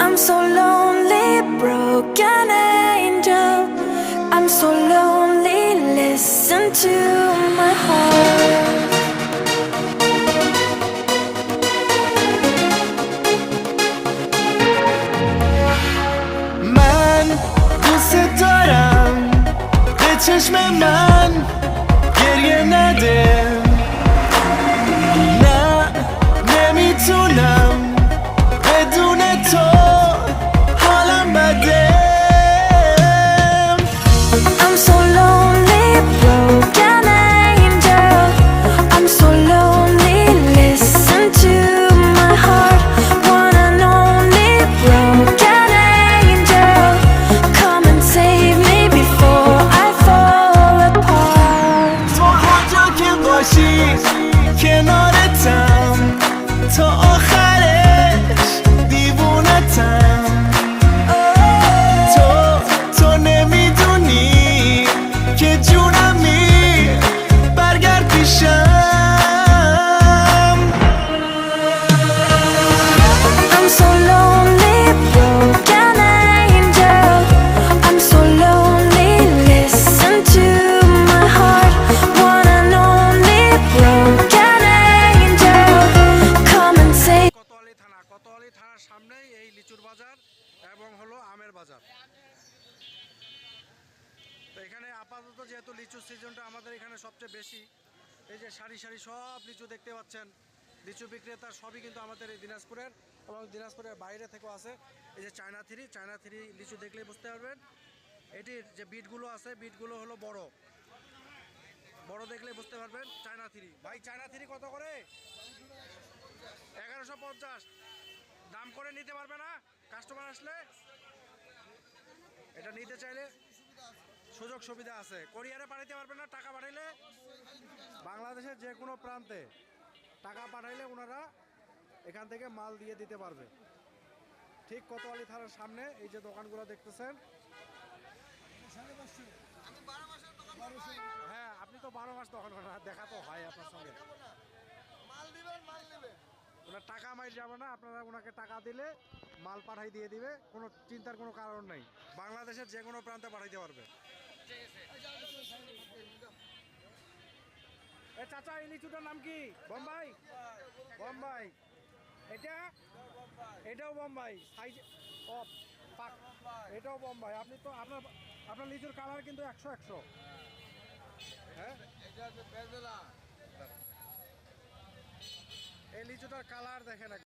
I'm so lonely, broken angel. I'm so lonely, listen to my heart. من دوست دارم به چشم من گریه نده نه نمیتونم بدون تو حالم بده I'm so lonely, broken angel. I'm so lonely, listen to my heart. One and only broken angel. Come and save me before I fall apart. تو هر جا که باشی کنارتم تا آخرش دیوونتم تو نمیدونی که جونمی برگرد پیشم I'm so lonely, broken angel. I'm so lonely, listen to my heart. One and only broken angel. Come and save. Kotwali থানার সামনেই এই লিচুর বাজার এবং হলো আমের বাজার। তো এখানে আপাতত যেহেতু লিচুর সিজনটা আমাদের এখানে সবচেয়ে বেশি, এই যে সারি সারি সব লিচু দেখতে পাচ্ছেন, লিচু বিক্রেতা সবই কিন্তু আমাদের এই দিনাজপুরের এবং দিনাজপুরের বাইরে থেকেও আছে। এই যে চায়না থ্রি লিচু দেখলেই বুঝতে পারবেন। এটির যে বিটগুলো আছে, বিটগুলো হলো বড় বড় দেখলেই বুঝতে পারবেন। চায়না থ্রি, ভাই চায়না থ্রি কত করে? 1150। দাম করে নিতে পারবে না কাস্টমার আসলে? এটা নিতে চাইলে সুযোগ সুবিধা আছে। কোরিয়ারে পাঠাইতে পারবে না, টাকা পাঠাইলে বাংলাদেশের যে কোনো প্রান্তে টাকা পাঠাইলে ওনারা এখান থেকে মাল দিয়ে দিতে পারবে। ঠিক কোতোয়ালি থানার সামনে এই যে দোকানগুলো দেখতেছেন। হ্যাঁ, আপনি তো 12 মাস দোকান করেন, দেখা তো হয় আপনার সঙ্গে। ওনার টাকা মাইল যাবে না, আপনারা ওনাকে টাকা দিলে মাল পাঠাই দিয়ে দিবে, কোনো চিন্তার কোনো কারণ নাই। বাংলাদেশের যে কোনো প্রান্তে পাঠাইতে পারবে। এ চাচা, এই লিচুটার নাম কি? বোম্বাই। বোম্বাই এটাও বোম্বাই সাইজ। ও পাক, এটাও বোম্বাই। আপনি তো আপনার লিচুর কালার কিন্তু 100 হ্যাঁ, এই লিচুটার কালার দেখেন।